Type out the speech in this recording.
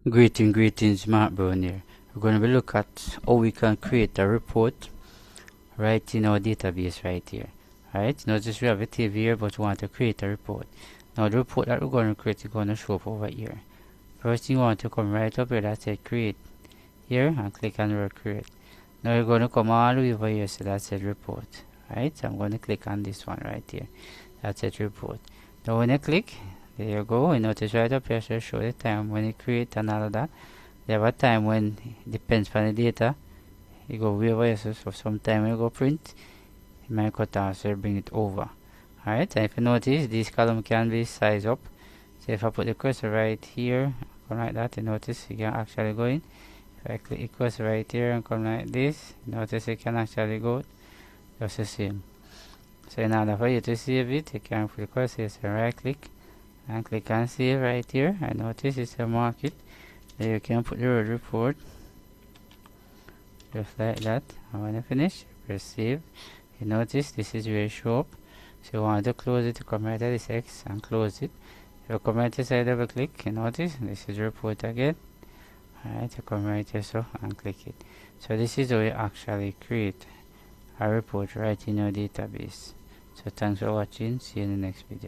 Greetings, Mark Brown here. We're going to be look at how we can create a report right in our database right here. Alright, notice we have a table here, but we want to create a report. Now the report that we're going to create is going to show up over here. First thing you want to come right up here that says create here and click on the word create. Now you're going to come all the way over here, so that says report. Right, so I'm going to click on this one right here. That says report. Now when you click, there you go. You notice right up here so show the time when you create and all of that. There have a time when it depends on the data. You go way over here, so sometime when you go print, it might cut off, so you bring it over. Alright, and if you notice, this column can be sized up. So if I put the cursor right here, come like that, you notice you can actually go in. If I click the cursor right here and come like this, you notice you can actually go just the same. So in order for you to save it, you can put the cursor, so right click and click on save right here. And notice it's a mark it. Then you can put the word report just like that. And when you finish, press save. You notice this is where it show up. So you want to close it, to come right at this X and close it. If you come right to side, double click, you notice this is report again. Alright, you come right here so and click it. So this is how you actually create a report right in your database. So thanks for watching. See you in the next video.